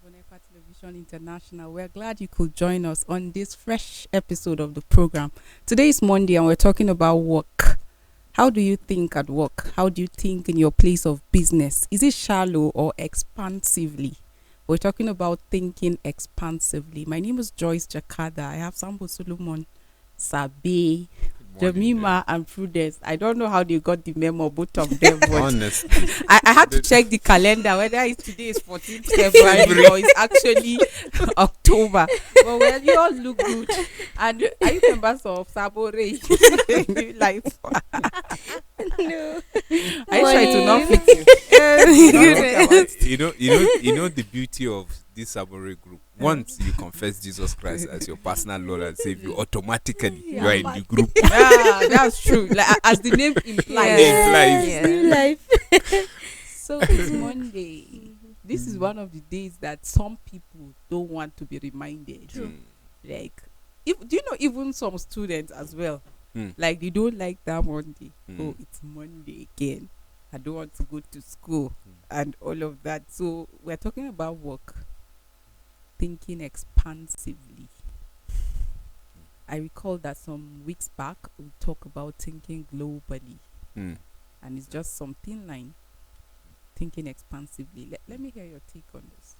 live on Epa Television International. We're glad you could join us on this fresh episode of the program. Today is Monday and we're talking about work. How do you think at work? How do you think in your place of business? Is it shallow or expansively? We're talking about thinking expansively. My name is Joyce Jakada. I have Sambo Solomon, Sabe, Jemima and Prudence. I don't know how they got the memo, both of them. But Honestly, I had to check the calendar whether today is 14th February or it's actually October. But well, you all look good. And are you members of Sabore New Life? No. Are you sure it will not fit you? you know the beauty of this Sabore group. Once you confess Jesus Christ as your personal Lord and Savior, automatically you are in the group. Yeah, that's true. Like as the name implies. Implies. New life. So it's Monday. This is one of the days that some people don't want to be reminded. Like, do you know even some students as well? Like they don't like that Monday. Oh, it's Monday again. I don't want to go to school and all of that. So we're talking about work. Thinking expansively. I recall that some weeks back we talked about thinking globally, and it's just some thin line. Thinking expansively. Let me hear your take on this.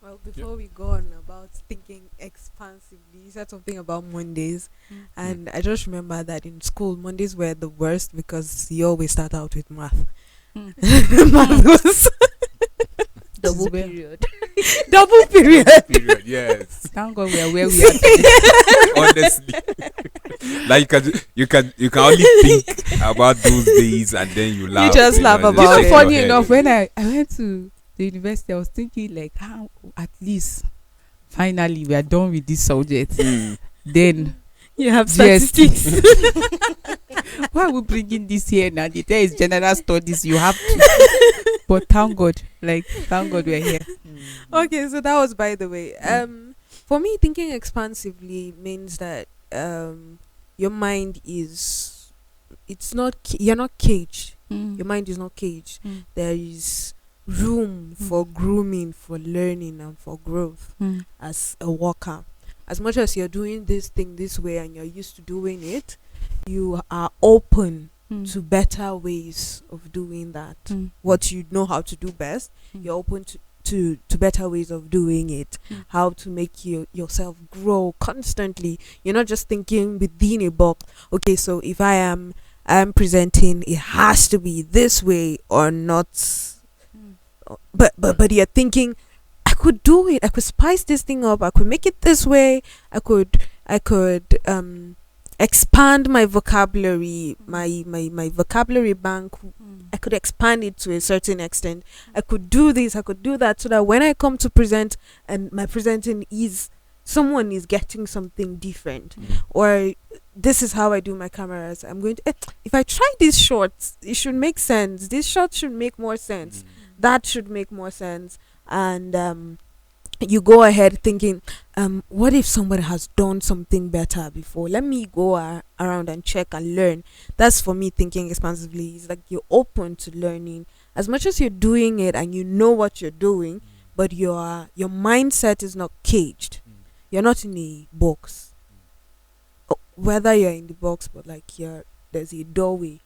Well, before we go on about thinking expansively, you said something about Mondays. And I just remember that in school, Mondays were the worst because you always start out with math. Math was Double period. double period. Period. Yes. Thank God we are where we are today. Honestly, like you can only think about those days and then you laugh. just you laugh know, about You know, it. funny enough, when I went to the university, I was thinking like, how at least finally we are done with this subject. Then You have Yes. statistics. why are we bringing this here now? There is general studies. You have to. But thank God we're here. Okay, so that was by the way. For me, thinking expansively means that your mind is, you're not caged. Your mind is not caged. There is room for grooming, for learning, and for growth as a worker. As much as you're doing this thing this way and you're used to doing it, you are open to better ways of doing that. What you know how to do best, you're open to better ways of doing it. How to make yourself grow constantly. You're not just thinking within a box. Okay, so if I'm presenting, it has to be this way or not. But you're thinking, I could do it. I could spice this thing up. I could make it this way. I could expand my vocabulary, my vocabulary bank. I could expand it to a certain extent. I could do this, I could do that, so that when I come to present and my presenting is, someone is getting something different. Or this is how I do my cameras. I'm going to, if I try these shorts, it should make sense. This shot should make more sense. That should make more sense. And you go ahead thinking, what if somebody has done something better before? Let me go around and check and learn. That's for me thinking expansively. It's like you're open to learning as much as you're doing it and you know what you're doing, but your mindset is not caged. You're not in a box. Whether you're in the box, but like there's a doorway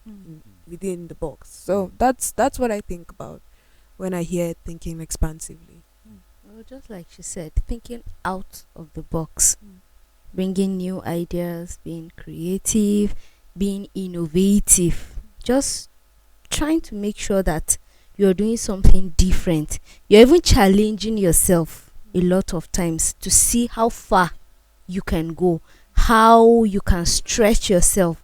within the box. So that's what I think about when I hear thinking expansively. Well, just like she said, thinking out of the box, bringing new ideas, being creative, being innovative, just trying to make sure that you're doing something different. You're even challenging yourself a lot of times to see how far you can go, how you can stretch yourself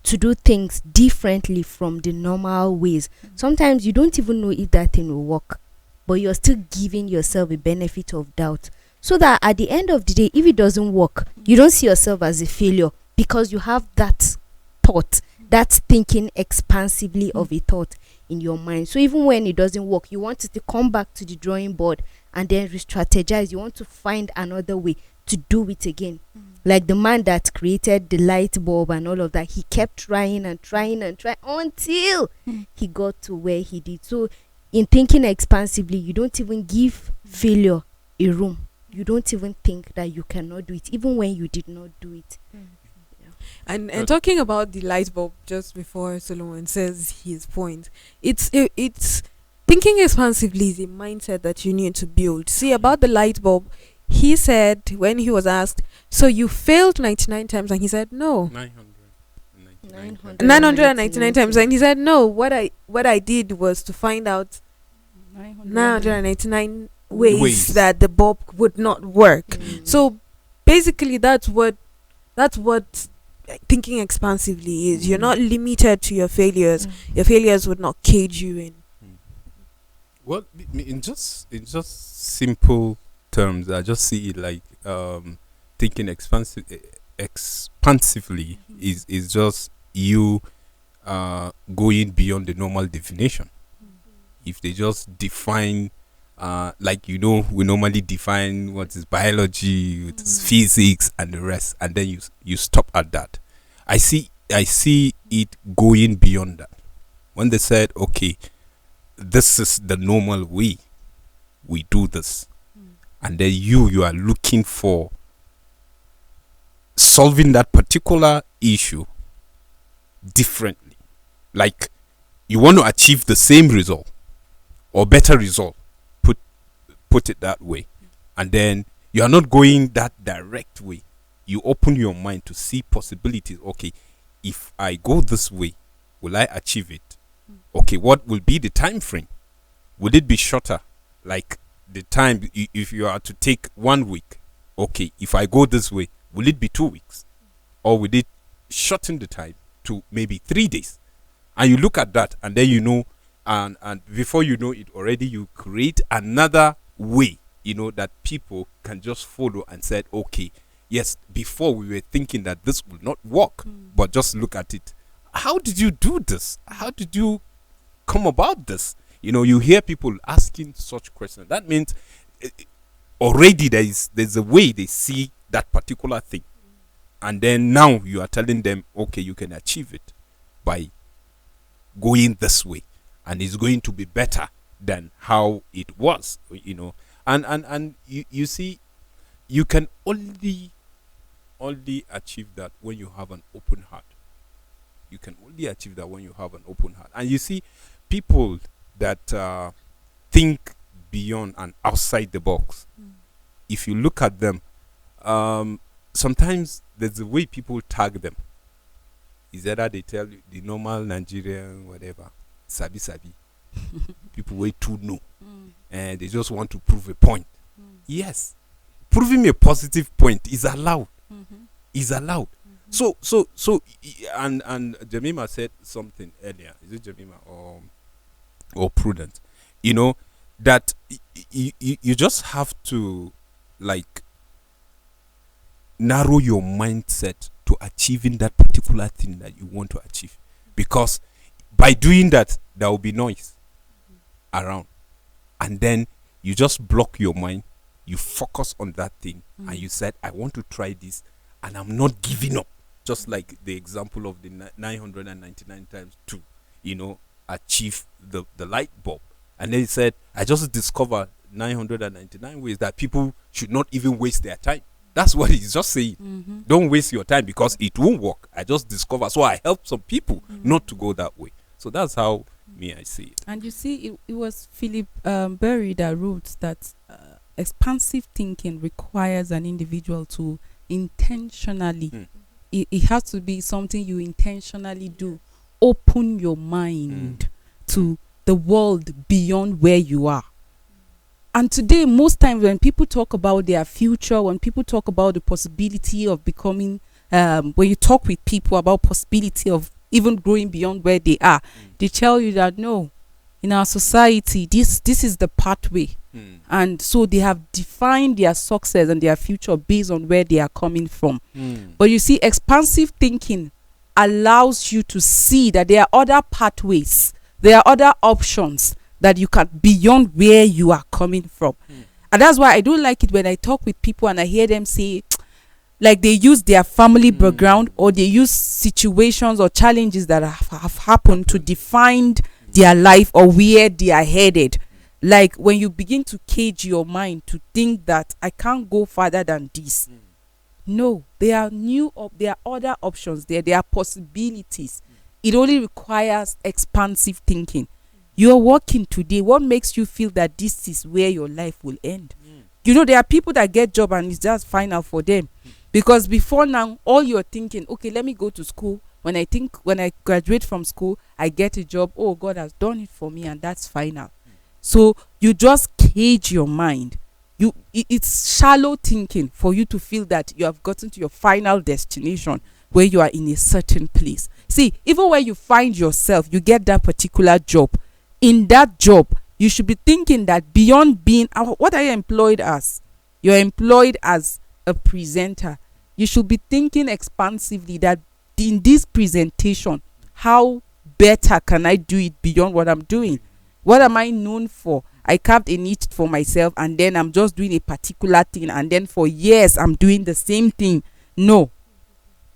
to do things differently from the normal ways. Sometimes you don't even know if that thing will work, but you're still giving yourself a benefit of doubt, so that at the end of the day, if it doesn't work, you don't see yourself as a failure, because you have that thought, that thinking expansively of a thought in your mind. So even when it doesn't work, you want to come back to the drawing board and then re-strategize. You want to find another way to do it again. Like the man that created the light bulb and all of that, he kept trying and trying and trying until he got to where he did. So in thinking expansively, you don't even give failure a room. You don't even think that you cannot do it, even when you did not do it. And talking about the light bulb, just before Solomon says his point, it's thinking expansively is a mindset that you need to build. See, about the light bulb, he said when he was asked, so you failed 99 times, and he said no. 999 times, and he said no. What I did was to find out 999 ways that the bulb would not work. So basically, that's what thinking expansively is. You're not limited to your failures. Your failures would not cage you in. Well, in just simple terms, I just see it like thinking expansively is just you going beyond the normal definition. If they just define like we normally define what is biology, what is physics, and the rest, and then you stop at that. I see it going beyond that. When they said, okay, this is the normal way we do this, and then you are looking for solving that particular issue differently, like you want to achieve the same result or better result, put it that way, and then you are not going that direct way. You open your mind to see possibilities. Okay, if I go this way, will I achieve it? Okay, what will be the time frame? Will it be shorter, like the time if you are to take 1 week? Okay, if I go this way, will it be 2 weeks, or will it shorten the time to maybe 3 days? And you look at that, and then and before you know it, already you create another way, that people can just follow and said, okay, yes, before we were thinking that this will not work, but just look at it. How did you do this? How did you come about this? You hear people asking such questions. That means already there's a way they see that particular thing, and then now you are telling them, okay, you can achieve it by going this way, and it's going to be better than how it was. And you see, you can only achieve that when you have an open heart. You can only achieve that when you have an open heart. And you see, people that think beyond and outside the box, if you look at them, sometimes there's a way people tag them. Is either they tell you the normal Nigerian whatever, sabi. People way too know, and they just want to prove a point. Yes, proving a positive point is allowed. Is allowed. So and Jemima said something earlier. Is it Jemima or Prudent? That you just have to like narrow your mindset to achieving that particular thing that you want to achieve, because by doing that there will be noise around, and then you just block your mind, you focus on that thing, and you said, I want to try this, and I'm not giving up, just like the example of the 999 times to achieve the light bulb. And then he said, I just discovered 999 ways that people should not even waste their time. That's what he's just saying. Don't waste your time, because it won't work. I just discovered, so I help some people not to go that way. So that's how I see it. And you see, it was Philip Berry that wrote that expansive thinking requires an individual to intentionally, it has to be something you intentionally do. Open your mind to the world beyond where you are. And today, most times when people talk about their future, when people talk about the possibility of becoming, when you talk with people about possibility of even growing beyond where they are, they tell you that no, in our society, this is the pathway. And so they have defined their success and their future based on where they are coming from. But you see, expansive thinking allows you to see that there are other pathways, there are other options that you can beyond where you are coming from. And that's why I don't like it when I talk with people and I hear them say, like, they use their family background, or they use situations or challenges that have happened to define their life or where they are headed. Like when you begin to cage your mind to think that I can't go further than this. No, there are there are other options there. There are possibilities. It only requires expansive thinking. You're working today. What makes you feel that this is where your life will end? You know, there are people that get job and it's just final for them. Because before now, all you're thinking, okay, let me go to school. When I graduate from school, I get a job. Oh, God has done it for me, and that's final. So you just cage your mind. It's shallow thinking for you to feel that you have gotten to your final destination where you are in a certain place. See, even when you find yourself, you get that particular job. In that job, you should be thinking that beyond being, what are you employed as? You're employed as a presenter. You should be thinking expansively that in this presentation, how better can I do it beyond what I'm doing? What am I known for? I carved a niche for myself, and then I'm just doing a particular thing, and then for years I'm doing the same thing. No,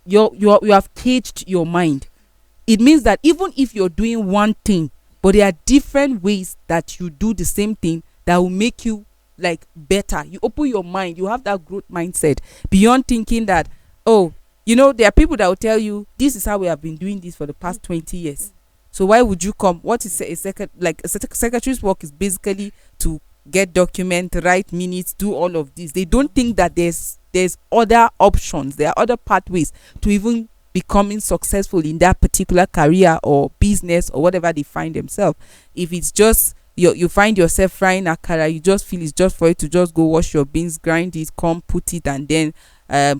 you have caged your mind. It means that even if you're doing one thing, but there are different ways that you do the same thing that will make you like better. You open your mind. You have that growth mindset beyond thinking that, oh, you know, there are people that will tell you this is how we have been doing this for the past 20 years. So why would you come? What is a secretary's work is basically to get document, write minutes, do all of this. They don't think that there's other options. There are other pathways to even becoming successful in that particular career or business or whatever they find themselves. If it's just you find yourself frying akara, you just feel it's just for you to just go wash your beans, grind it, come put it, and then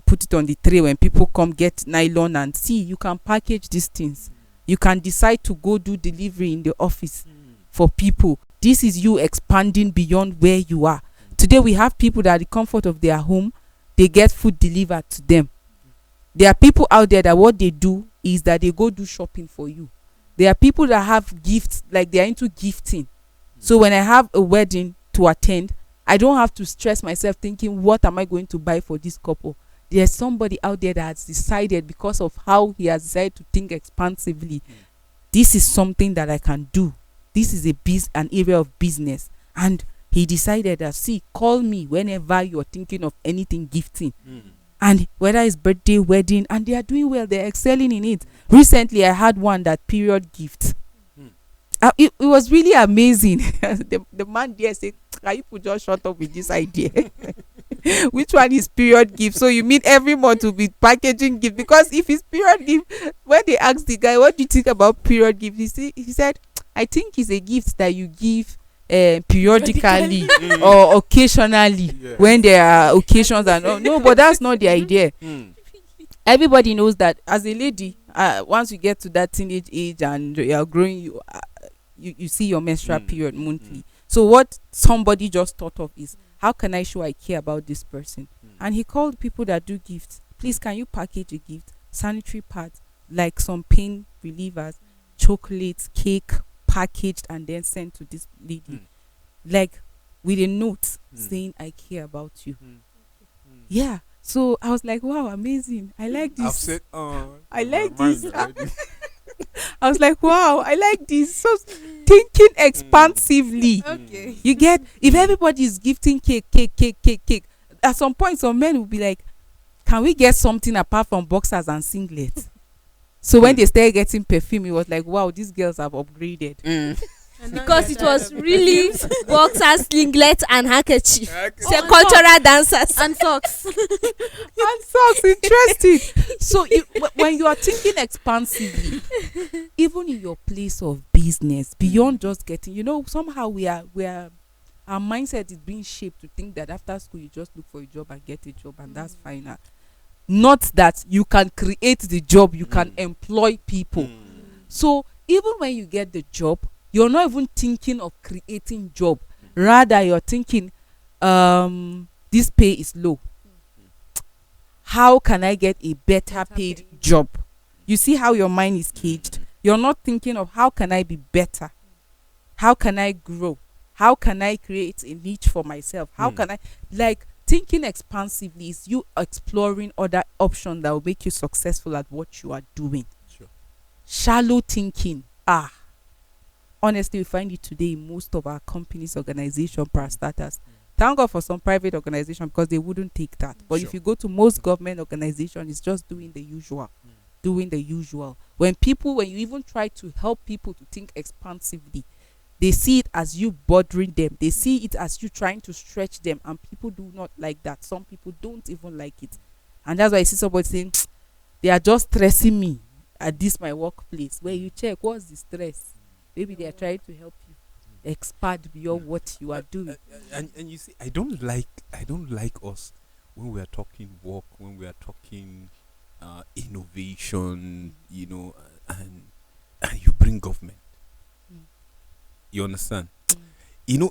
put it on the tray. When people come, get nylon and see, you can package these things. You can decide to go do delivery in the office for people. This is you expanding beyond where you are. Today we have people that at the comfort of their home, they get food delivered to them. There are people out there that what they do is that they go do shopping for you. There are people that have gifts, like they are into gifting. So when I have a wedding to attend, I don't have to stress myself thinking, what am I going to buy for this couple? There's somebody out there that has decided, because of how he has decided to think expansively, this is something that I can do. This is an area of business. And he decided that, see, call me whenever you're thinking of anything gifting. And whether it's birthday, wedding, and they are doing well, they're excelling in it. Recently, I had one that period gift. It was really amazing. the man there said, can you just shut up with this idea? Which one is period gift? So you mean every month will be packaging gift? Because if it's period gift, when they asked the guy, what do you think about period gift? He said, I think it's a gift that you give periodically or occasionally when there are occasions. And no, but that's not the idea. Everybody knows that as a lady, once you get to that teenage age and you are growing, you see your menstrual period monthly. So what somebody just thought of is, how can I show I care about this person? And he called people that do gifts. Please, can you package a gift? Sanitary pads, like some pain relievers, chocolates, cake, packaged and then sent to this lady. Like with a note saying, I care about you. Yeah. So I was like, wow, amazing. I like this. I've said, I like this. I was like, wow, I like this. So thinking expansively. Okay. You get, if everybody is gifting cake, at some point some men will be like, can we get something apart from boxers and singlets? So when they started getting perfume, it was like, wow, these girls have upgraded. Because it was really boxers, singlet, and handkerchief. Say cultural dancers And socks. And socks, interesting. So when you are thinking expansively, even in your place of business, beyond just getting, somehow we are our mindset is being shaped to think that after school you just look for a job and get a job and that's final. Not that you can create the job, you can employ people. So even when you get the job, you're not even thinking of creating job. Rather, you're thinking, this pay is low. How can I get a better paid job? You see how your mind is caged? You're not thinking of how can I be better? How can I grow? How can I create a niche for myself? How can I, thinking expansively is you exploring other options that will make you successful at what you are doing. Sure. Shallow thinking, honestly we find it today in most of our companies, organization, parastatals. Thank God for some private organization because they wouldn't take that. But if Sure. you go to most government organization, it's just doing the usual. Doing the usual. When you even try to help people to think expansively, they see it as you bothering them. They see it as you trying to stretch them, and people do not like that. Some people don't even like it. And that's why I see somebody saying, they are just stressing me at this my workplace. Where you check, what's the stress? Maybe they are trying to help you expand beyond what you are doing. And you see, I don't like us when we are talking work, when we are talking innovation, and you bring government. Mm. You understand? Mm.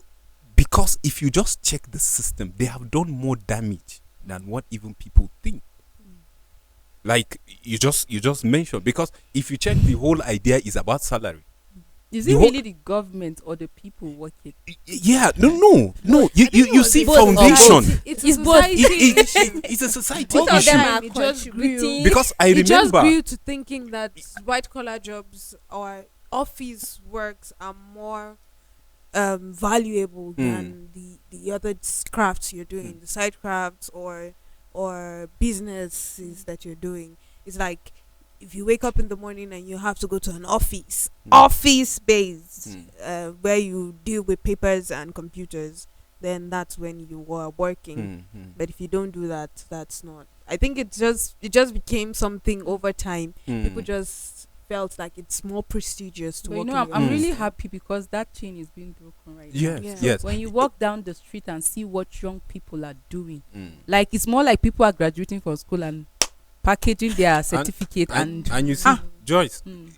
Because if you just check the system, they have done more damage than what even people think. Like you just mentioned, because if you check, the whole idea is about salary. Is The it whole- really the government or the people working? Yeah, no. You see, both or foundation. It's It's a both. society issue. It's a society Both of issue. them time, are it just grew. contributing. Because I It just remember. grew to thinking that white collar jobs or office works are more valuable than the other crafts you're doing, the side crafts or businesses that you're doing. It's like if you wake up in the morning and you have to go to an office based where you deal with papers and computers, then that's when you are working. But if you don't do that, that's not. I think it just became something over time. People just felt like it's more prestigious to But work. I'm really happy because that chain is being broken right now. Yes, Yeah. yes. When you walk down the street and see what young people are doing, like it's more like people are graduating from school and packaging their certificate and you see, Joyce, mm,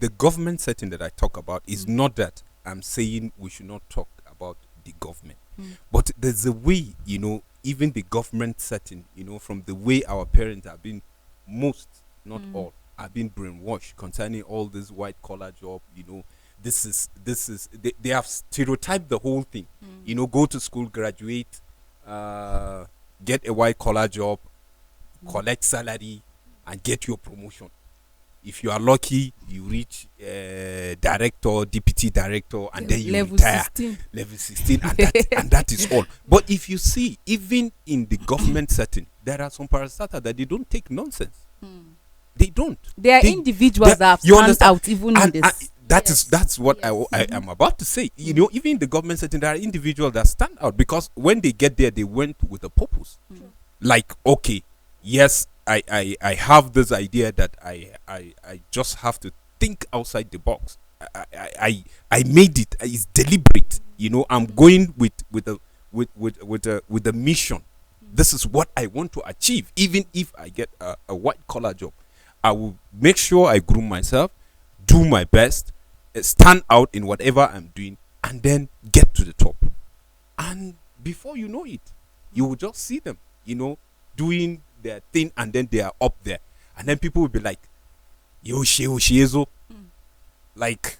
the government setting that I talk about is not that I'm saying we should not talk about the government, but there's a way, even the government setting, from the way our parents have been, most, not all, have been brainwashed concerning all this white collar job. This is they have stereotyped the whole thing. Go to school, graduate, get a white collar job, collect salary, and get your promotion. If you are lucky, you reach director, deputy director, and then you level retire. 16. Level 16, and that is all. But if you see, even in the government setting, there are some parastatals that they don't take nonsense. They don't. There are They- individuals that have you stand understand? out even in this. That's what I am about to say. Even in the government setting, there are individuals that stand out because when they get there, they went with a purpose. Like, okay, yes, I have this idea that I just have to think outside the box. I made it. It's deliberate. I'm going with the mission. This is what I want to achieve. Even if I get a white collar job, I will make sure I groom myself, do my best, stand out in whatever I'm doing, and then get to the top. And before you know it, you will just see them, doing their thing, and then they are up there. And then people will be like, Yo, Shiezo. Like,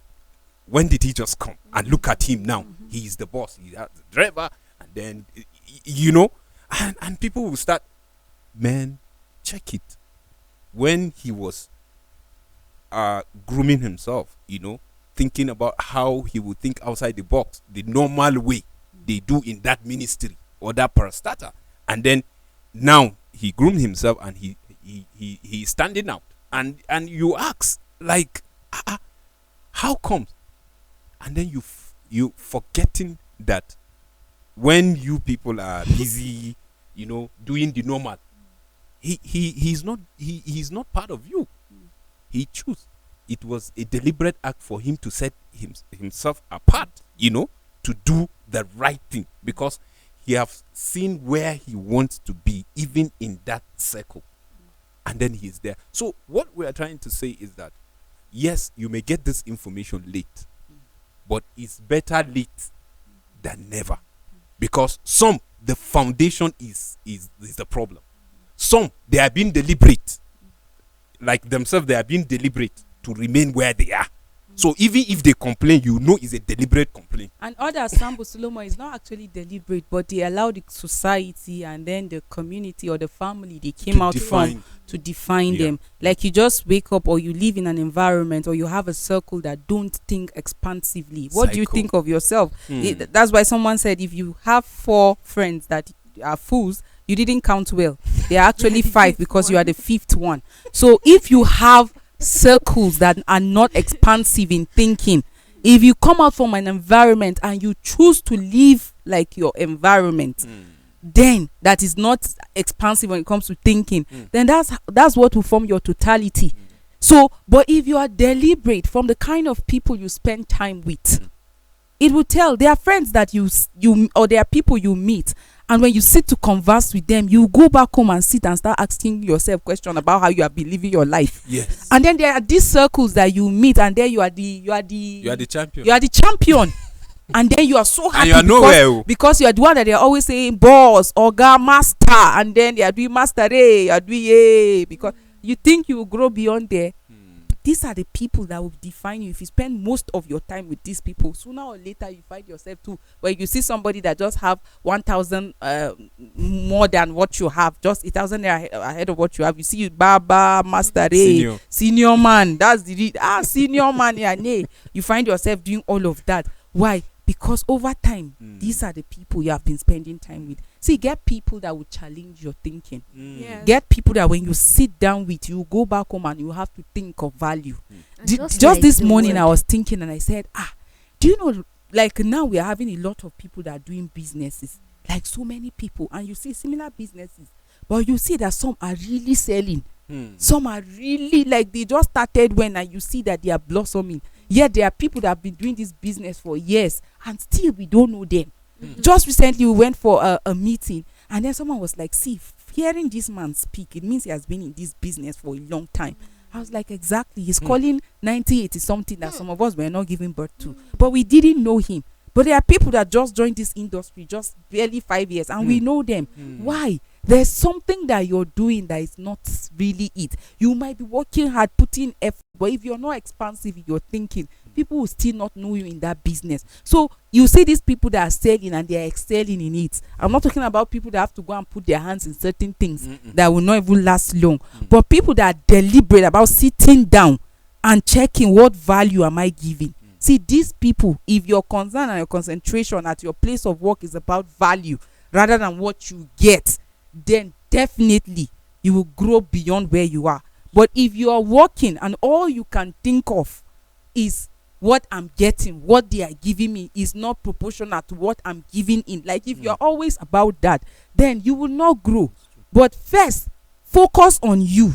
when did he just come? And look at him now. He is the boss. He has the driver. And then, and people will start, man, check it. When he was grooming himself, thinking about how he would think outside the box, the normal way they do in that ministry or that parastata. And then now he groomed himself and he's standing out. And you ask, like, how come? And then you forgetting that when you people are busy, doing the normal, he's not part of you. He chose. It was a deliberate act for him to set himself apart, to do the right thing, because he has seen where he wants to be, even in that circle, and then he is there. So what we are trying to say is that yes, you may get this information late, but it's better late than never, because the foundation is the problem. Some, they are being deliberate, like themselves, they are being deliberate to remain where they are. So even if they complain, you know it's a deliberate complaint. And other Sambo Solomon is not actually deliberate, but they allow the society and then the community or the family they came To out define. from to define Yeah. them. Like you just wake up or you live in an environment or you have a circle that don't think expansively. What do you Cycle. think of yourself? Hmm. That's why someone said if you have 4 friends that are fools, you didn't count well. They are actually 5 because you are the 5th one. So if you have circles that are not expansive in thinking, if you come out from an environment and you choose to live like your environment, then that is not expansive when it comes to thinking, then that's what will form your totality. So but if you are deliberate from the kind of people you spend time with, it will tell. There are friends that you or there are people you meet, and when you sit to converse with them, you go back home and sit and start asking yourself questions about how you have been living your life. Yes. And then there are these circles that you meet, and then you are the champion. you are the champion. And then you are so happy you are nowhere. because you are the one that they are always saying boss, oga, master, and then they are doing master, you are doing because you think you will grow beyond there. These are the people that will define you. If you spend most of your time with these people, sooner or later you find yourself too, where you see somebody that just have 1,000 more than what you have, just 1,000 ahead of what you have. You see you Baba, Master, senior man. That's the senior man. Yeah, you find yourself doing all of that. Why? Because over time, these are the people you have been spending time with. See, get people that will challenge your thinking. Yes. Get people that when you sit down with, you go back home and you have to think of value. And Just like this the morning, word. I was thinking and I said, do you know, like now we are having a lot of people that are doing businesses, like so many people, and you see similar businesses, but you see that some are really selling. Some are really like they just started when, and you see that they are blossoming. Yet there are people that have been doing this business for years and still we don't know them. Just recently we went for a meeting, and then someone was like, see, hearing this man speak, it means he has been in this business for a long time. I was like, exactly. He's calling 1980 something that some of us were not giving birth to, but we didn't know him. But there are people that just joined this industry just barely 5 years, and we know them. Why? There's something that you're doing that is not really it. You might be working hard, putting effort, but if you're not expansive in your thinking, people will still not know you in that business. So you see these people that are selling and they are excelling in it. I'm not talking about people that have to go and put their hands in certain things that will not even last long. But people that are deliberate about sitting down and checking what value am I giving. See, these people, if your concern and your concentration at your place of work is about value rather than what you get, then definitely you will grow beyond where you are. But if you are working and all you can think of is what I'm getting, what they are giving me is not proportional to what I'm giving in. Like if you're always about that, then you will not grow. But first, focus on you.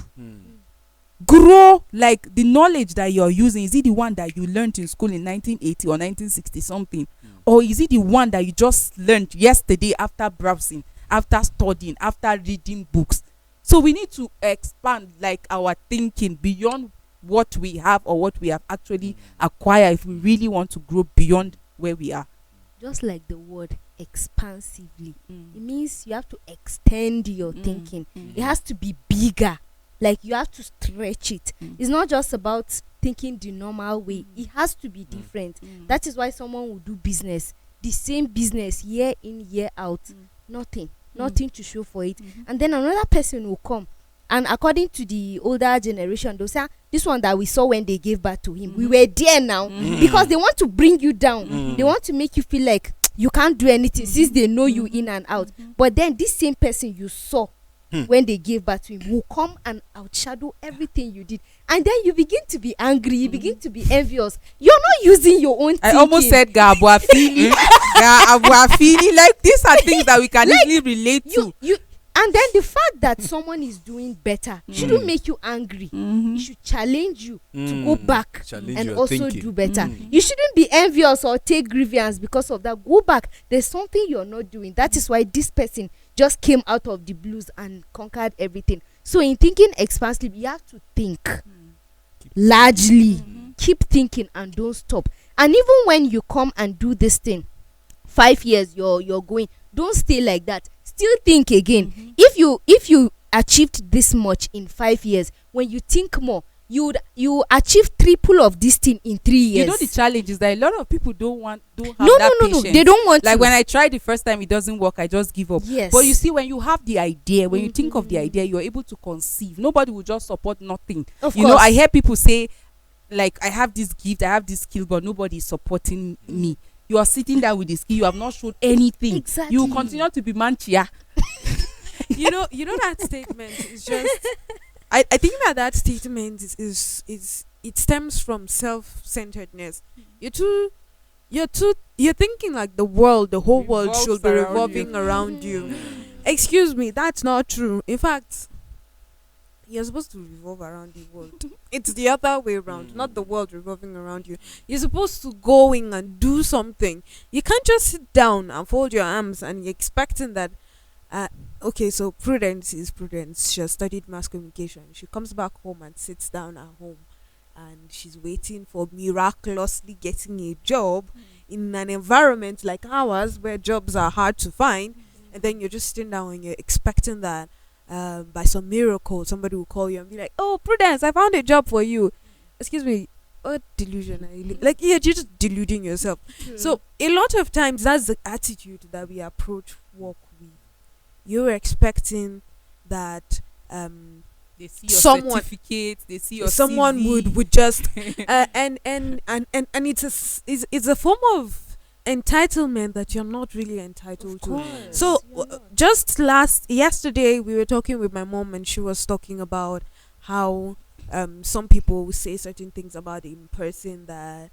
Grow. Like the knowledge that you're using, is it the one that you learned in school in 1980 or 1960 something? Or is it the one that you just learned yesterday after browsing, after studying, after reading books? So we need to expand like our thinking beyond what we have or what we have actually acquired if we really want to grow beyond where we are. Just like the word expansively, it means you have to extend your thinking. It has to be bigger. Like you have to stretch it. It's not just about thinking the normal way. It has to be different. That is why someone will do business, the same business year in, year out, nothing to show for it. And then another person will come, and according to the older generation, they'll say, this one that we saw when they gave birth to him, we were there now. Because they want to bring you down. They want to make you feel like you can't do anything since they know you in and out. But then this same person you saw when they gave birth to him will come and outshadow everything you did, and then you begin to be angry, you begin to be envious. You're not using your own thinking. I almost said Gabuafili. Gabuafili. Like these are things that we can easily relate to. And then the fact that someone is doing better shouldn't make you angry. It should challenge you to go back and also do better. You shouldn't be envious or take grievance because of that. Go back. There's something you're not doing. That is why this person just came out of the blues and conquered everything. So in thinking expansively, you have to think largely. Keep thinking and don't stop. And even when you come and do this thing, 5 years you're going, don't stay like that. Still think again. If you achieved this much in 5 years, when you think more, you achieve triple of this thing in 3 years. You know the challenge is that a lot of people don't have no, that no, no, patience. no. They don't want Like to. when I tried the first time, it doesn't work. I just give up. Yes. But you see, when you have the idea, when you think of the idea, you're able to conceive. Nobody will just support nothing. Of You know, course. I hear people say, like, I have this gift, I have this skill, but nobody is supporting me. You are sitting there with the skill, you have not shown anything. Exactly. You will continue to be manchia. you know that statement is just I think that statement is it stems from self-centeredness. You're thinking like the whole world Revolves should be around revolving you. around you. Excuse me, that's not true. In fact, you're supposed to revolve around the world. It's the other way around, not the world revolving around you. You're supposed to go in and do something. You can't just sit down and fold your arms and you're expecting that okay, so Prudence is Prudence. She has studied mass communication. She comes back home and sits down at home and she's waiting for miraculously getting a job in an environment like ours where jobs are hard to find. And then you're just sitting down and you're expecting that by some miracle somebody will call you and be like, "Oh, Prudence, I found a job for you." Excuse me, what delusion are you like? Yeah, you're just deluding yourself. So a lot of times that's the attitude that we approach work with. You're expecting that They see your Someone- certificate, they see your someone CV. would just and it's a form of entitlement that you're not really entitled to. So just yesterday we were talking with my mom and she was talking about how some people will say certain things about a person that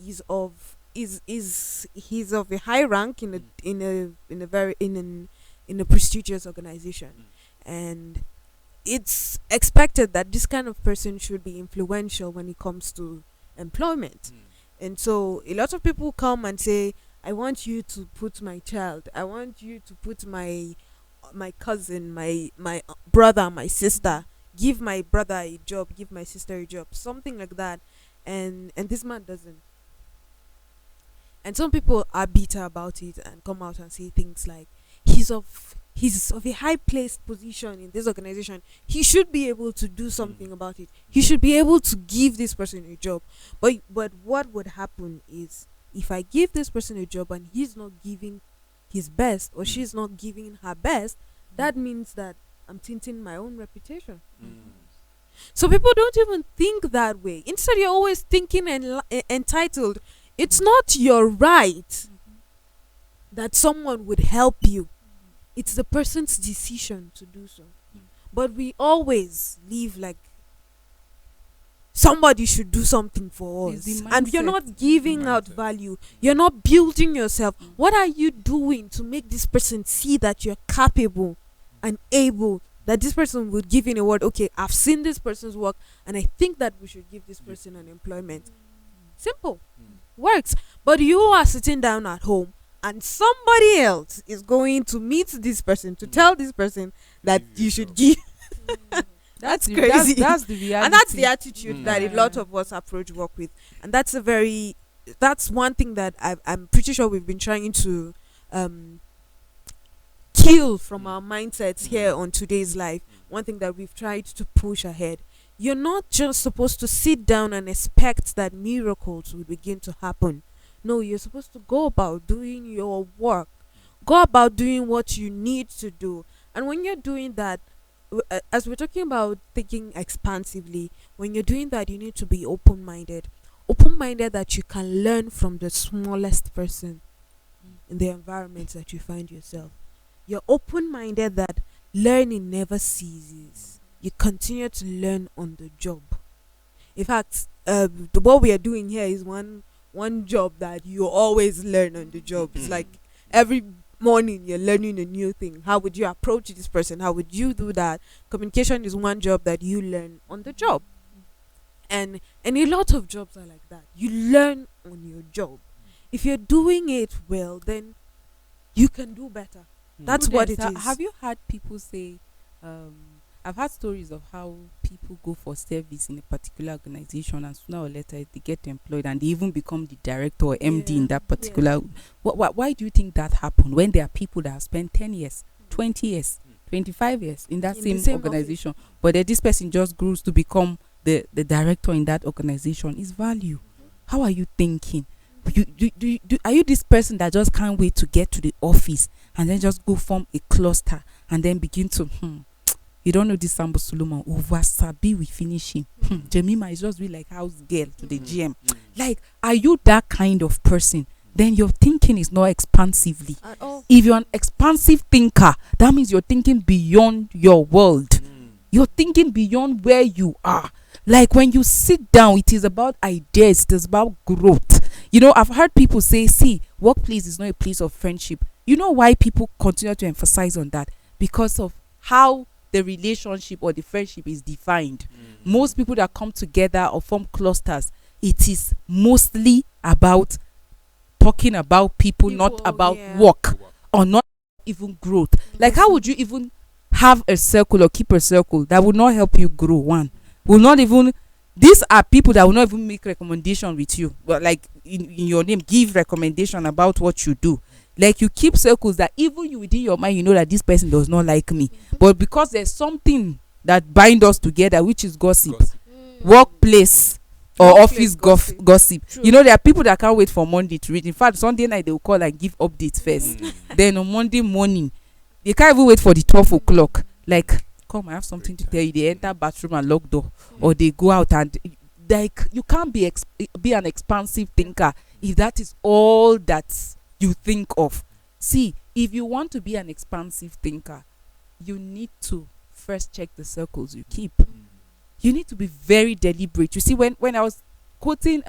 is of he's of a high rank in a prestigious organization, and it's expected that this kind of person should be influential when it comes to employment. And so a lot of people come and say, "I want you to put my child, I want you to put my cousin, my brother, my sister, give my brother a job, give my sister a job," something like that. And this man doesn't. And some people are bitter about it and come out and say things like, he's of a high placed position in this organization, he should be able to do something about it, he should be able to give this person a job. But what would happen is, if I give this person a job and he's not giving his best or she's not giving her best, that means that I'm tinting my own reputation. So people don't even think that way. Instead, you're always thinking entitled. It's not your right that someone would help you. It's the person's decision to do so. But we always live like somebody should do something for It's us. the And you're mindset. not giving out value. You're not building yourself. What are you doing to make this person see that you're capable and able? That this person would give in a word, "Okay, I've seen this person's work and I think that we should give this person an employment." Simple. Works. But you are sitting down at home and somebody else is going to meet this person to tell this person that you should give. That's the- crazy. That's the reality. And that's the attitude that a Yeah. lot of us approach work with. And that's one thing that I'm pretty sure we've been trying to kill from our mindsets here on today's life. One thing that we've tried to push ahead. You're not just supposed to sit down and expect that miracles will begin to happen. No, you're supposed to go about doing your work. Go about doing what you need to do. And when you're doing that, as we're talking about thinking expansively, when you're doing that, you need to be open-minded. Open-minded that you can learn from the smallest person in the environment that you find yourself. You're open-minded that learning never ceases. You continue to learn on the job. In fact, what we are doing here is one job that you always learn on the job. It's like every morning you're learning a new thing. How would you approach this person? How would you do that? Communication is one job that you learn on the job. And a lot of jobs are like that. You learn on your job. If you're doing it well, then you can do better. That's what it Prudence, is. Have you heard people say, I've heard stories of how people go for service in a particular organization and sooner or later they get employed and they even become the director or MD in that particular. Why do you think that happened when there are people that have spent 10 years, 20 years, 25 years in that In the same same organization, but then this person just grows to become the director in that organization is value. How are you thinking? Are you this person that just can't wait to get to the office and then just go form a cluster and then begin to you don't know this Sambo Solomon over Sabi we finish him. Jemima is just be like house girl to the GM. Like, are you that kind of person? Then your thinking is not expansively. At all. If you're an expansive thinker, that means you're thinking beyond your world. You're thinking beyond where you are. Like when you sit down, it is about ideas, it is about growth. You know, I've heard people say, see, workplace is not a place of friendship. You know why people continue to emphasize on that? Because of how the relationship or the friendship is defined. Most people that come together or form clusters, it is mostly about talking about people, not about work, or not even growth. Like, how would you even have a circle or keep a circle that would not help you grow? One will not even, these are people that will not even make recommendation with you, but like in your name give recommendation about what you do. Like, you keep circles that even you within your mind, you know that this person does not like me, but because there's something that bind us together, which is gossip. Workplace or office gossip. True. You know, there are people that can't wait for Monday to read. In fact, Sunday night they will call and give updates first. Then on Monday morning, they can't even wait for the 12 o'clock. Like, come, I have something to tell you. They enter bathroom and lock door, or they go out and like, you can't be an expansive thinker if that is all that you think of. See, if you want to be an expansive thinker, you need to first check the circles you keep. You need to be very deliberate. You see, when I was quoting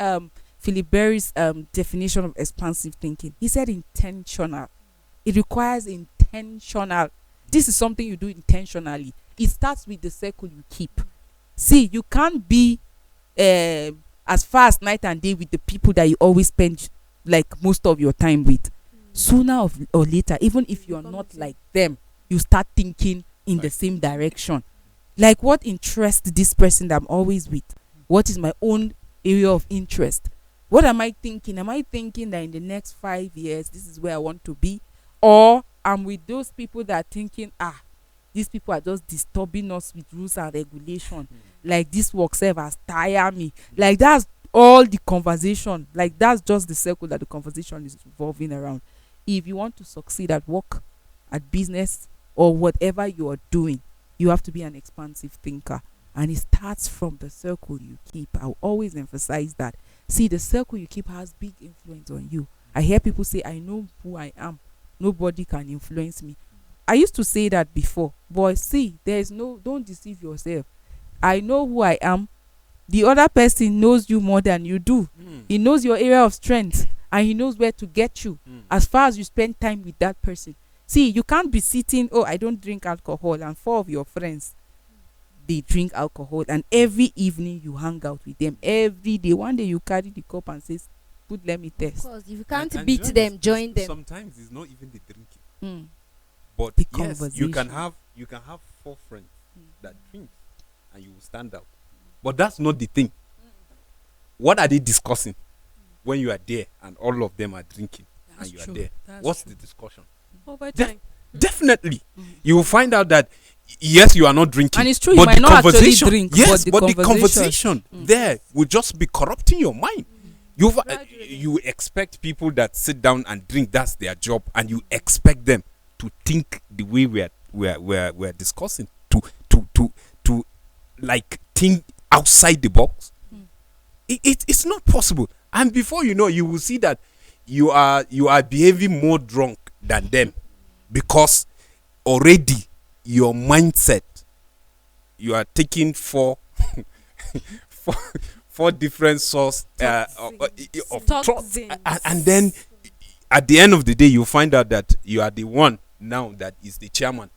Philip Berry's definition of expansive thinking, he said intentional. It requires intentional. This is something you do intentionally. It starts with the circle you keep. See, you can't be as fast night and day with the people that you always spend like most of your time with. Sooner or later, even if you are not like them, you start thinking in the same direction. Like, what interests this person that I'm always with? What is my own area of interest? What am I thinking? Am I thinking that in the next 5 years, this is where I want to be? Or I'm with those people that are thinking, these people are just disturbing us with rules and regulation. Like, this work serve has tired me. Like, that's all the conversation. Like, that's just the circle that the conversation is revolving around. If you want to succeed at work, at business, or whatever you are doing, you have to be an expansive thinker. And it starts from the circle you keep. I'll always emphasize that. See, the circle you keep has big influence on you. I hear people say, I know who I am. Nobody can influence me. I used to say that before. But see, don't deceive yourself. I know who I am. The other person knows you more than you do. He knows your area of strength. And he knows where to get you. As far as you spend time with that person. See, you can't be sitting, I don't drink alcohol, and 4 of your friends, they drink alcohol, and every evening you hang out with them. Every day. One day you carry the cup and say, let me test. Of course, if you can't beat them, join them. Sometimes it's not even the drinking. But The yes, you can conversation. have 4 friends that drink, and you will stand out. But that's not the thing. What are they discussing when you are there and all of them are drinking and you are there? What's the discussion? Over time. Definitely, you will find out that yes, you are not drinking, And it's true, but you might the not actually conversation, drink, yes, but but the the conversation there will just be corrupting your mind. You expect people that sit down and drink, that's their job, and you expect them to think the way we're discussing, to like think outside the box. It's not possible. And before you know, you will see that you are behaving more drunk than them, because already your mindset, you are taking four different source of thoughts, and then at the end of the day you find out that you are the one now that is the chairman.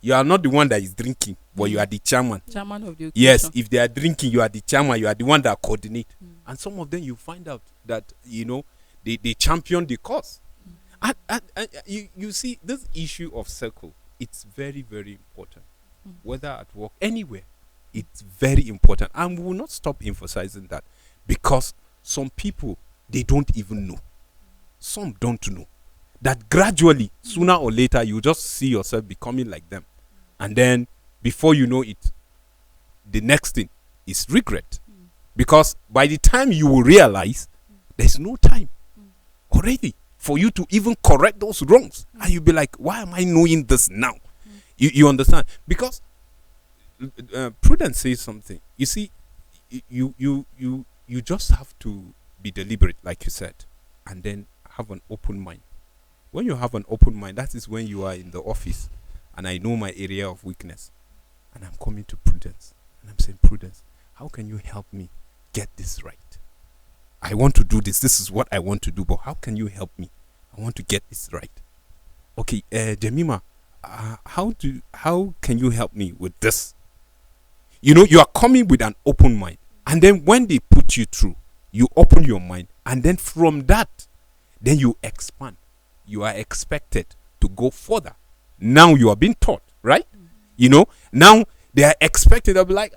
You are not the one that is drinking, but you are the chairman of the occasion. Yes, if they are drinking, you are the chairman, you are the one that coordinate. And some of them you find out that they champion the cause. And you see, this issue of circle, it's very, very important. Whether at work, anywhere, it's very important. And we will not stop emphasizing that, because some people, they don't even know. Some don't know. That gradually, sooner or later, you just see yourself becoming like them. And then, before you know it, the next thing, is regret. Because by the time you will realize, there's no time already for you to even correct those wrongs. And you'll be like, why am I knowing this now? You understand? Because Prudence says something. You see, you just have to be deliberate, like you said, and then have an open mind. When you have an open mind, that is when you are in the office and I know my area of weakness and I'm coming to Prudence and I'm saying, Prudence, how can you help me get this right? I want to do this. This is what I want to do, but how can you help me? I want to get this right. Okay, Jemima, how can you help me with this? You know, you are coming with an open mind. And then when they put you through, you open your mind. And then from that, then you expand. You are expected to go further. Now you are being taught, right? You know, now they are expected to be like,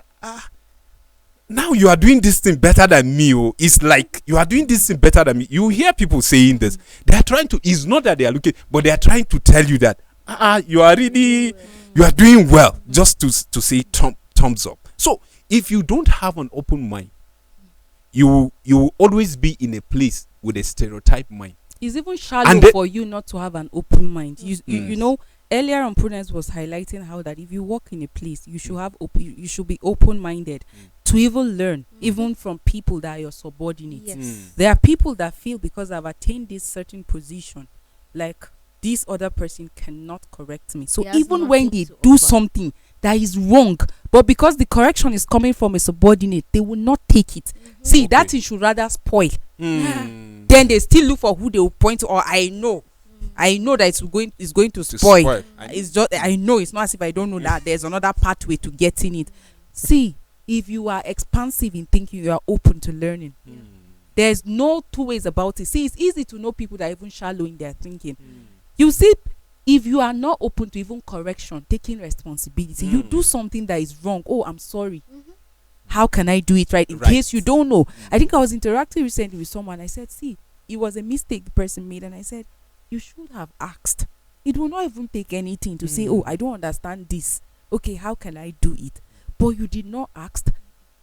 now you are doing this thing better than me. Oh, it's like you are doing this thing better than me. You hear people saying this. They are trying to, it's not that they are looking, but they are trying to tell you that, you are really, you are doing well, just to say thumbs up. So if you don't have an open mind, you will always be in a place with a stereotype mind. It's even shallow for you not to have an open mind. You know, earlier on Prudence was highlighting how that if you work in a place, you should have you should be open-minded to even learn, even from people that are your subordinates. Yes. There are people that feel because I've attained this certain position, like this other person cannot correct me. So He has even when nothing they to do offer. something that is wrong, but because the correction is coming from a subordinate, they will not take it. See, that Okay. thing should rather spoil. Mm. Then they still look for who they will point to, or I know that it's going to spoil. It's just, I know, it's not as if I don't know that there's another pathway to getting it. See, if you are expansive in thinking, you are open to learning. There's no two ways about it. See, it's easy to know people that are even shallow in their thinking. You see, if you are not open to even correction, taking responsibility, you do something that is wrong. Oh, I'm sorry. How can I do it right? In case you don't know. I think I was interacting recently with someone. I said, see, it was a mistake the person made. And I said, you should have asked. It will not even take anything to say, oh, I don't understand this. Okay, how can I do it? But you did not ask.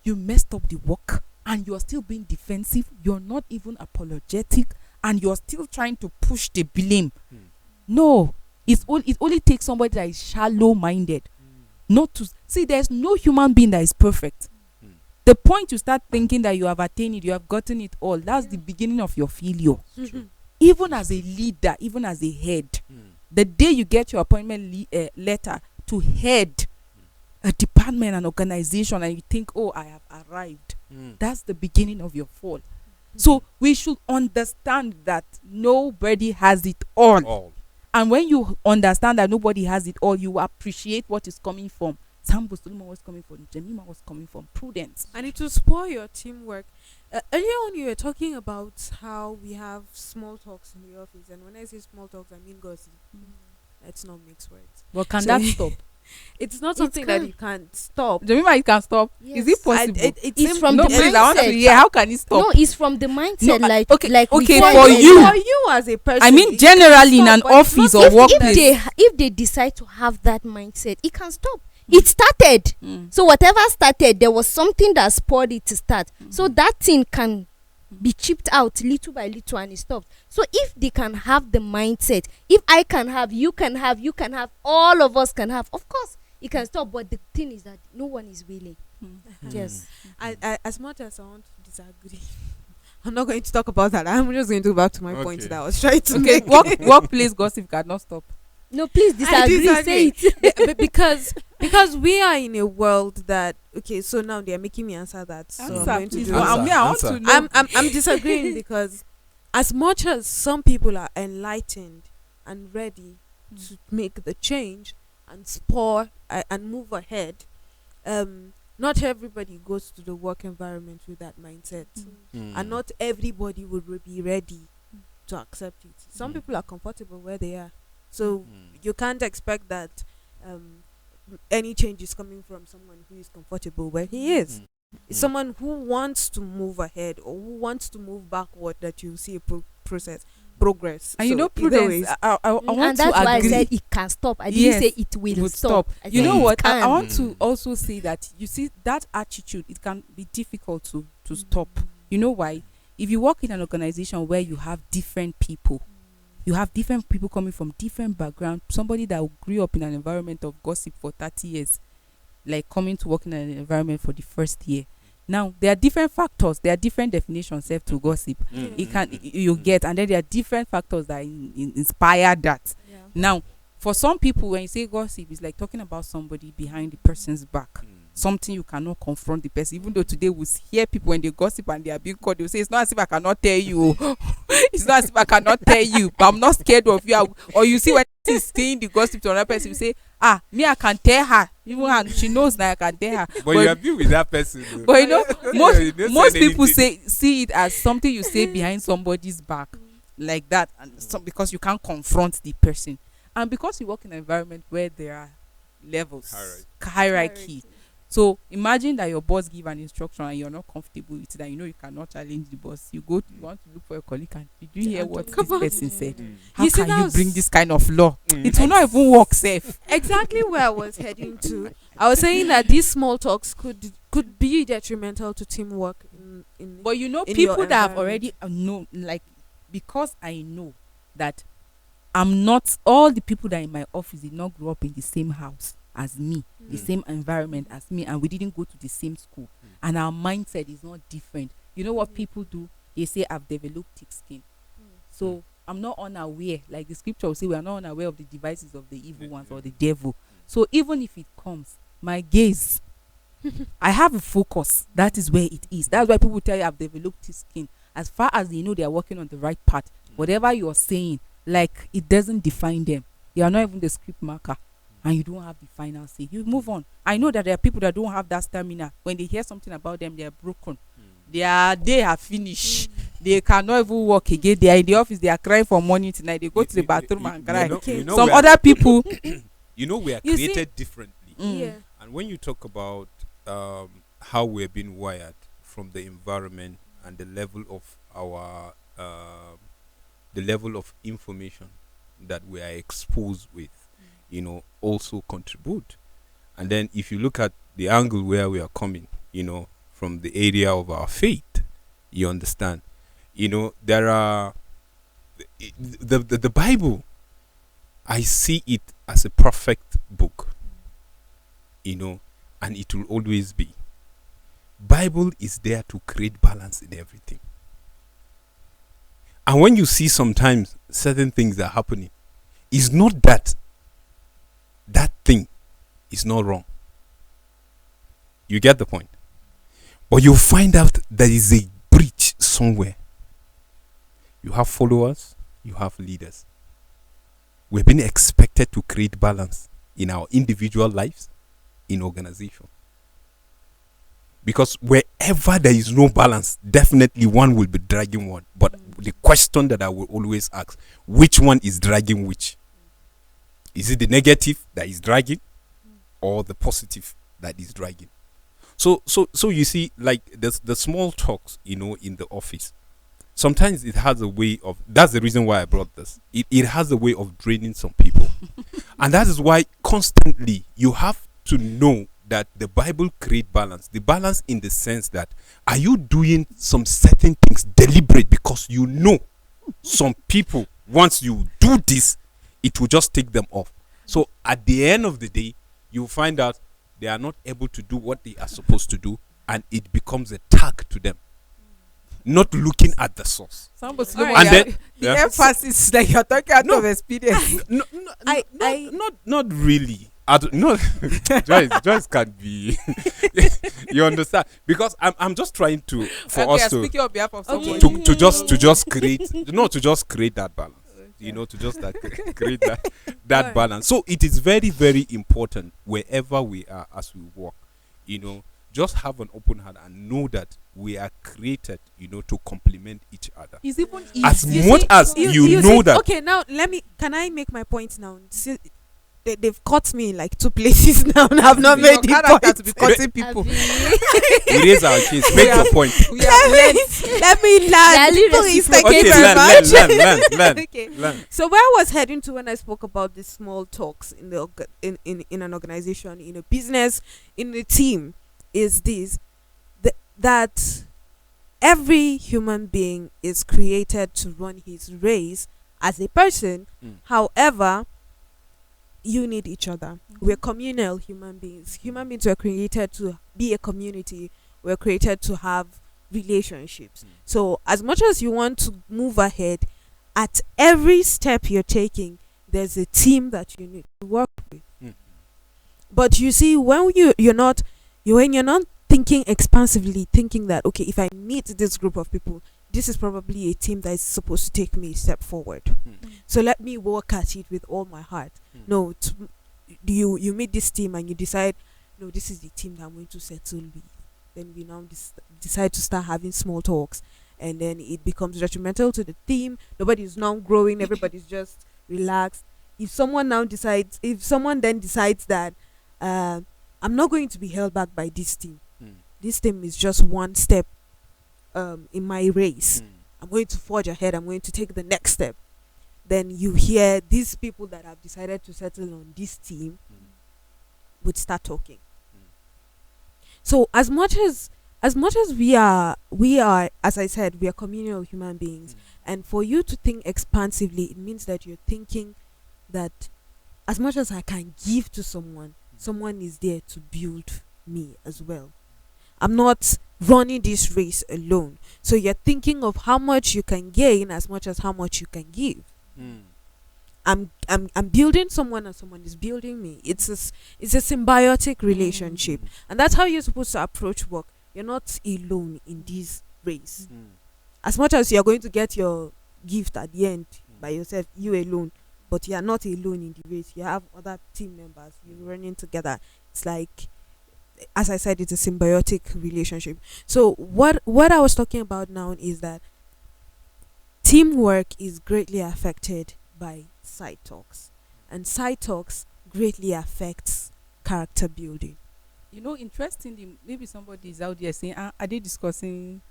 You messed up the work. And you're still being defensive. You're not even apologetic. And you're still trying to push the blame. No. It only takes somebody that is shallow-minded. Not to... See, there's no human being that is perfect. The point you start thinking that you have attained it, you have gotten it all, that's the beginning of your failure. Even as a leader, even as a head, the day you get your appointment letter to head a department, an organization, and you think, oh, I have arrived, that's the beginning of your fall. So we should understand that nobody has it all. And when you understand that nobody has it all, you appreciate what is coming from. Sambo Solomon was coming from, Jemima was coming from, Prudence. And it will spoil your teamwork. Earlier on, you were talking about how we have small talks in the office. And when I say small talks, I mean gossip. Let's not mix words. But can So that stop? It's not something that you can't stop. Jemima, it can stop. Yes. Is it possible? It's from no, the please, I want to mindset. hear, how can it stop? No, it's from the mindset. No, like okay, like we okay, said for earlier. you. For you as a person, I mean, it generally in can an stop, but it's office not or if workplace. If they decide to have that mindset, it can stop. It started. So whatever started, there was something that spurred it to start. So that thing can be chipped out little by little and it stops. So if they can have the mindset, if I can have, you can have, all of us can have, of course it can stop. But the thing is that no one is willing. Yes. I, as much as I want to disagree, I'm not going to talk about that. I'm just going to go back to my point that I was trying to Okay, make. workplace gossip cannot stop. No, please disagree. Say it. because we are in a world that, okay, so now they are making me answer that. So I'm Answer, going to please. do No, it. I want to know. I'm disagreeing because as much as some people are enlightened and ready to make the change and spur and move ahead, not everybody goes to the work environment with that mindset, and not everybody would be ready to accept it. Some people are comfortable where they are, so you can't expect that any change is coming from someone who is comfortable where he is. It's someone who wants to move ahead or who wants to move backward that you see a process. progress. And you So know, either Prudence, ways. I want And to that's why I agree. said it can stop. I didn't Yes, say it will would stop. stop. I You said know it what? I can. want to also say that you see that attitude, it can be difficult to stop. You know why? If you work in an organization where you have different people, you have different people coming from different backgrounds. Somebody that grew up in an environment of gossip for 30 years, like coming to work in an environment for the first year. Now there are different factors. There are different definitions of to gossip. It can you get, and then there are different factors that inspire that. Yeah. Now, for some people, when you say gossip, it's like talking about somebody behind the person's back. Something you cannot confront the person. Even though today we hear people when they gossip and they are being caught, they will say, it's not as if I cannot tell you. It's not as if I cannot tell you, but I'm not scared of you. Or you see when he's saying the gossip to another person, you say, me, I can tell her. Even her, she knows that I can tell her. But you have been with that person. But you know, You don't most say people anything. see it as something you say behind somebody's back, like that, and because you can't confront the person, and because you work in an environment where there are levels, hierarchy. So imagine that your boss give an instruction and you're not comfortable with it, and you know you cannot challenge the boss. You want to look for a colleague, and did you hear what this person said? How You see, can you that's- bring this kind of law? It will not even work safe. Exactly where I was heading to. I was saying that these small talks could be detrimental to teamwork. In But you know, in your people that have environment. already know, like, because I know that I'm not, all the people that are in my office did not grow up in the same house as me, the same environment as me, and we didn't go to the same school, and our mindset is not different. You know what people do? They say, I've developed thick skin. So I'm not unaware, like the scripture will say, we are not unaware of the devices of the evil ones or the devil. So even if it comes, my gaze, I have a focus. That is where it is. That's why people tell you I've developed thick skin. As far as they know they are working on the right path, whatever you are saying, like, it doesn't define them. You are not even the script marker, and you don't have the final say. You move on. I know that there are people that don't have that stamina. When they hear something about them, they are broken. They are finished. They cannot even walk again. They are in the office. They are crying for money tonight. They go to the bathroom and cry. Some other people. You know, we are You see- created differently. Yeah. And when you talk about how we're being wired from the environment and the level of our the level of information that we are exposed with, you know, also contribute. And then if you look at the angle where we are coming, you know, from the area of our faith, you understand, you know, there are the Bible, I see it as a perfect book, you know, and it will always be. Bible is there to create balance in everything. And when you see sometimes certain things that are happening, it's not that thing is not wrong. You get the point? But you find out there is a breach somewhere. You have followers, you have leaders. We've been expected to create balance in our individual lives, in organization. Because wherever there is no balance, definitely one will be dragging one. But the question that I will always ask, which one is dragging which? Is it the negative that is dragging, or the positive that is dragging? So you see, like the small talks, you know, in the office, sometimes it has a way of, that's the reason why I brought this. It has a way of draining some people. And that is why constantly you have to know that the Bible create balance. The balance in the sense that, are you doing some certain things deliberate because you know some people, once you do this, it will just take them off. So at the end of the day, you find out they are not able to do what they are supposed to do, and it becomes a tag to them, not looking at the source. Somebody, And then the emphasis, like you're talking out of experience. Not really. No, Joyce can be. You understand? Because I'm just trying to us to speaking on behalf of someone. to just create that balance. You know, to just create that balance. So it is very, very important wherever we are as we walk. You know, just have an open heart and know that we are created, you know, to complement each other. It's even As easy. much as you know see, that. Okay, now can I make my point now? See, they've caught me in like 2 places now, and I've not Your made the character to be point. cutting people. We raise our case. Make your point. We have learned. Let me land. Really Please, thank reciprocate. you Okay, very much. learn. Okay. Learn. So where I was heading to when I spoke about the small talks in the in an organization, in a business, in a team, is this: that every human being is created to run his race as a person. However, you need each other. We're communal human beings. Human beings were created to be a community. We're created to have relationships. So as much as you want to move ahead, at every step you're taking, there's a team that you need to work with. But you see, when you're not thinking expansively, thinking that, okay, if I meet this group of people, this is probably a team that is supposed to take me a step forward. So let me work at it with all my heart. No, you meet this team and you decide, no, this is the team that I'm going to settle with. Then we now decide to start having small talks, and then it becomes detrimental to the team. Nobody's now growing. Everybody's just relaxed. If someone then decides that I'm not going to be held back by this team. This team is just one step in my race. I'm going to forge ahead. I'm going to take the next step. Then you hear these people that have decided to settle on this team would start talking. So as much as we are, as I said, we are communal human beings, and for you to think expansively, it means that you're thinking that as much as I can give to someone, someone is there to build me as well. I'm not running this race alone. So you're thinking of how much you can gain as much as how much you can give. I'm building someone and someone is building me. It's a symbiotic relationship, and that's how you're supposed to approach work. You're not alone in this race. As much as you're going to get your gift at the end by yourself, you alone, but you're not alone in the race. You have other team members. You're running together. It's like, as I said, it's a symbiotic relationship. So what I was talking about now is that teamwork is greatly affected by side talks, and side talks greatly affects character building. Interestingly, maybe somebody is out there saying, are they discussing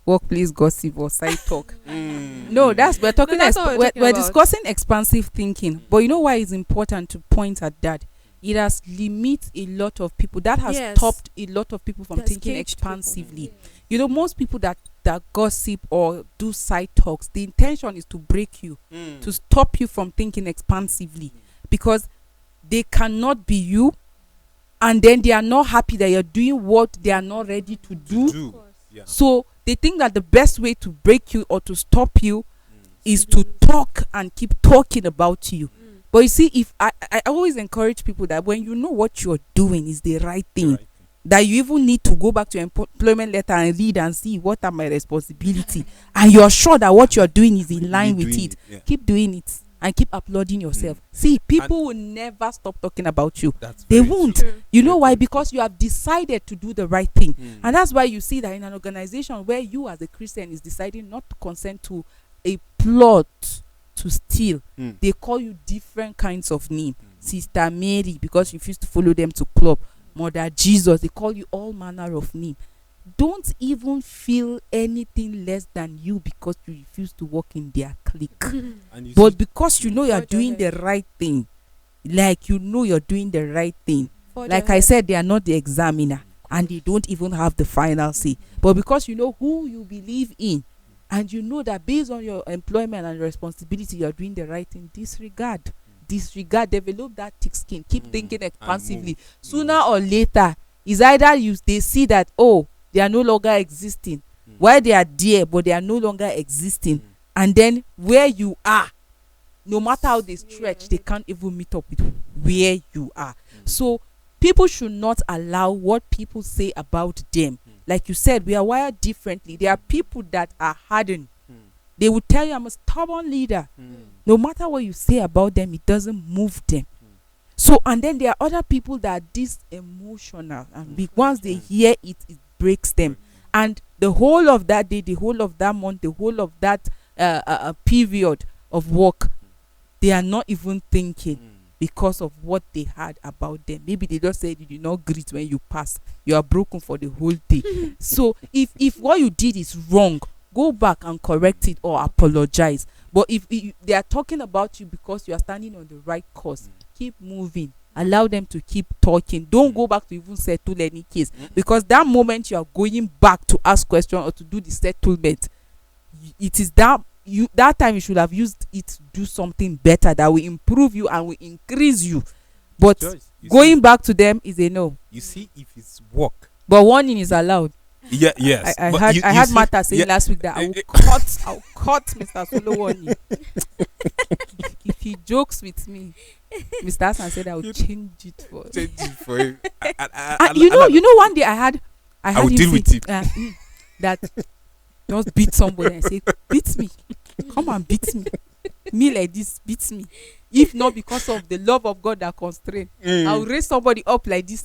workplace gossip or side talk? No, we're talking. No, that's what we're about. discussing expansive thinking. But you know why it's important to point at that? It has limited a lot of people. That has stopped a lot of people from That's thinking caged expansively. Most people that gossip or do side talks, the intention is to break you, to stop you from thinking expansively, because they cannot be you, and then they are not happy that you're doing what they are not ready to do. So they think that the best way to break you or to stop you is to talk and keep talking about you. But you see, if I always encourage people that when you know what you're doing is the right thing, that you even need to go back to your employment letter and read and see what are my responsibility, and you're sure that what you're doing is in line with it, keep doing it and keep applauding yourself. See, people will never stop talking about you. They won't. True. You know why? Because you have decided to do the right thing. And that's why you see that in an organization where you as a Christian is deciding not to consent to a plot to steal, they call you different kinds of name. Sister Mary, because you refuse to follow them to club. Mother Jesus, they call you all manner of name. Don't even feel anything less than you because you refuse to work in their clique. But because you know you're doing the right thing, you're doing the right thing. Like I said, they are not the examiner and they don't even have the final say. But because you know who you believe in, and you know that based on your employment and your responsibility, you're doing the right thing, disregard, develop that thick skin, keep thinking expansively. Sooner or later, it's either they see that, they are no longer existing, while they are there, but they are no longer existing. And then where you are, no matter how they stretch, they can't even meet up with where you are. So people should not allow what people say about them. Like you said, we are wired differently. There are people that are hardened. They will tell you, I'm a stubborn leader. No matter what you say about them, it doesn't move them. So, and then there are other people that are this emotional, and once they hear it, it breaks them. And the whole of that day, the whole of that month, the whole of that period of work, they are not even thinking. because of what they had about them. Maybe they just said you did not greet when you pass. You are broken for the whole day. So if what you did is wrong, go back and correct it or apologize. But if they are talking about you because you are standing on the right course, keep moving. Allow them to keep talking. Don't go back to even settle any case, because that moment you are going back to ask questions or to do the settlement, it is that time you should have used it to do something better that will improve you and will increase you. But Joyce, going back to them is a no. You see, if it's work, But warning is allowed. yeah, yes. I but had you I had see- Martha saying yeah, last week that I'll cut Mr. Solo warning. If he jokes with me, Mr. Hassan said I will change it for. change it for him. And you know, one day I had I will him deal say, with it. That just beat somebody and say, beat me, come and beat me like this, beat me. If not because of the love of God that constrain, I will raise somebody up like this.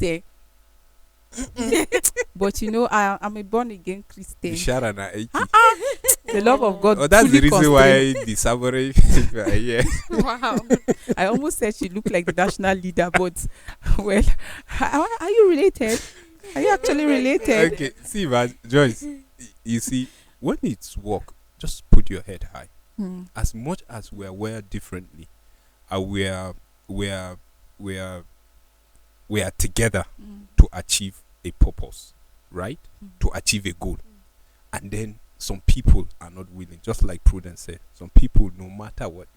But you know, I'm a born again Christian. The love of God. Oh, that's the truly reason constrain. why the samurai people are here. Wow. I almost said she looked like the national leader, but well, are you related? Are you actually related? Okay, see, man, Joyce, you see, when it's work, just put your head high. As much as we are wired differently, we are together to achieve a purpose, right? To achieve a goal. And then some people are not willing, just like Prudence said. Some people, no matter what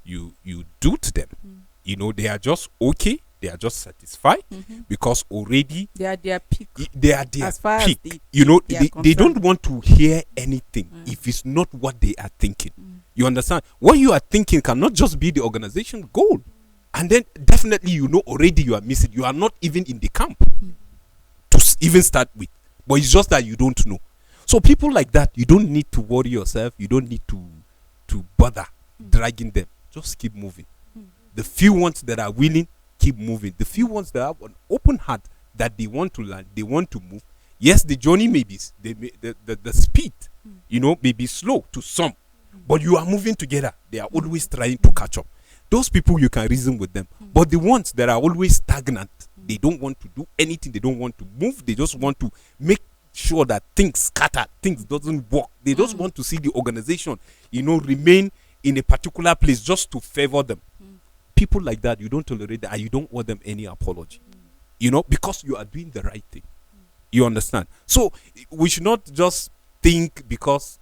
you do to them, you know, they are just okay. They are just satisfied because already They are their peak. they are their As far as peak. You know, they are they don't concerned. want to hear anything if it's not what they are thinking. You understand? What you are thinking cannot just be the organization goal. And then definitely, you know, already you are missing. You are not even in the camp to even start with. But it's just that you don't know. So people like that, you don't need to worry yourself. You don't need to bother dragging them. Just keep moving. The few ones that are willing, keep moving. The few ones that have an open heart that they want to learn, they want to move. Yes, the journey may be the speed, you know, may be slow to some, but you are moving together. They are always trying to catch up. Those people, you can reason with them. But the ones that are always stagnant, they don't want to do anything. They don't want to move. They just want to make sure that things scatter, things doesn't work. They just want to see the organization, you know, remain in a particular place just to favor them. People like that, you don't tolerate that, and you don't owe them any apology. You know, because you are doing the right thing. You understand? So we should not just think because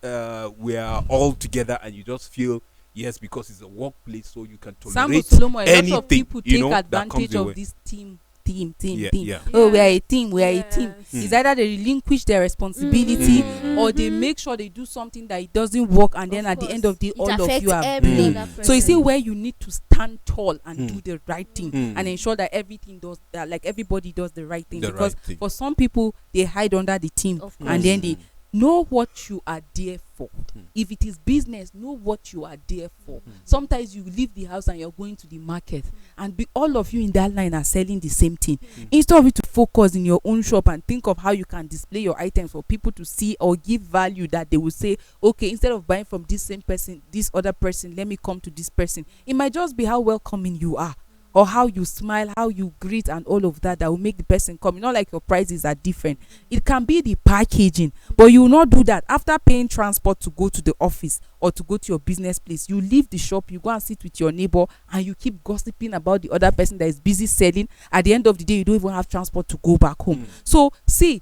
we are all together and you just feel, yes, because it's a workplace, so you can Samuel tolerate Solomon, a lot anything. of people you take know, that comes advantage your of way. this team. Yeah. Oh, we are a team. We are a team. Yes. It's either they relinquish their responsibility or they make sure they do something that it doesn't work, and then at the end of the day, all of you are blamed. So you see where you need to stand tall and do the right thing and ensure that everything does that, like everybody does the right thing. The Because right thing. for some people, they hide under the team Of and then they know what you are there for. If it is business, know what you are there for. Sometimes you leave the house and you're going to the market, and all of you in that line are selling the same thing. Instead of you to focus in your own shop and think of how you can display your items for people to see or give value, that they will say, okay, instead of buying from this same person, this other person, let me come to this person. It might just be how welcoming you are, or how you smile, how you greet, and all of that will make the person come. It's not like your prices are different. It can be the packaging, but you will not do that after paying transport to go to the office or to go to your business place. You leave the shop, you go and sit with your neighbor, and you keep gossiping about the other person that is busy selling. At the end of the day, you don't even have transport to go back home. So see,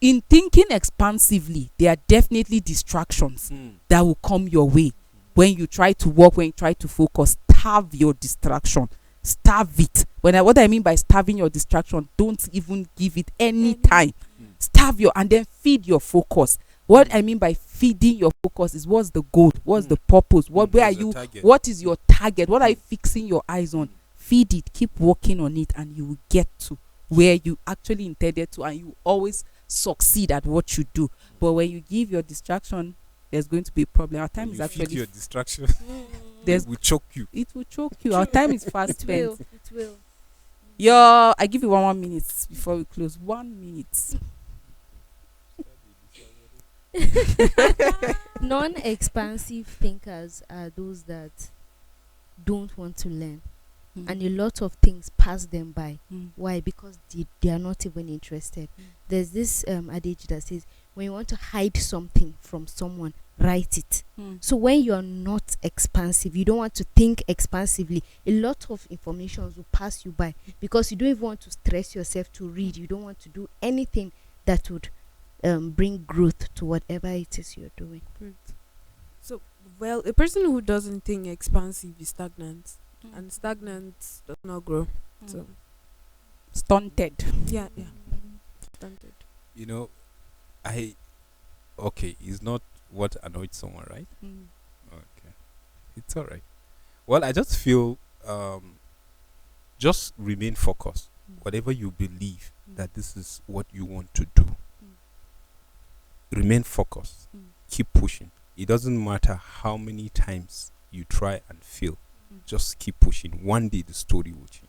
in thinking expansively, there are definitely distractions that will come your way when you try to work, when you try to focus. Starve your distraction. Starve it. What I mean by starving your distraction, don't even give it any time. Starve and then feed your focus. What I mean by feeding your focus is, what's the goal? What's the purpose? Where are What's the you? target? What is your target? What are you fixing your eyes on? Feed it. Keep working on it, and you will get to where you actually intended to, and you always succeed at what you do. But when you give your distraction, there's going to be a problem. Our time When is you feed actually your distraction, there's it will choke you. it will choke you. Our time is fast It will. spent. It will. I give you 1 minute before we close. 1 minute. Non-expansive thinkers are those that don't want to learn. and a lot of things pass them by. Mm. Why? Because they are not even interested. There's this adage that says, when you want to hide something from someone, write it. So when you are not expansive, you don't want to think expansively, a lot of information will pass you by because you don't even want to stress yourself to read. You don't want to do anything that would bring growth to whatever it is you're doing. Great. So, well, a person who doesn't think expansive is stagnant, and stagnant does not grow. So, Stunted. yeah, stunted. You know, okay, it's not what annoyed someone, right? Okay, it's all right. Well, I just feel just remain focused. Whatever you believe that this is what you want to do, remain focused. Keep pushing. It doesn't matter how many times you try and fail. Just keep pushing. One day the story will change.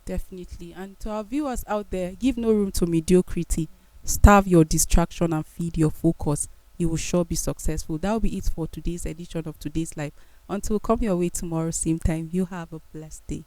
Definitely. And to our viewers out there, give no room to mediocrity. Starve your distraction and feed your focus. You will sure be successful. That will be it for today's edition of Today's Life. Until we come your way tomorrow, same time, you have a blessed day.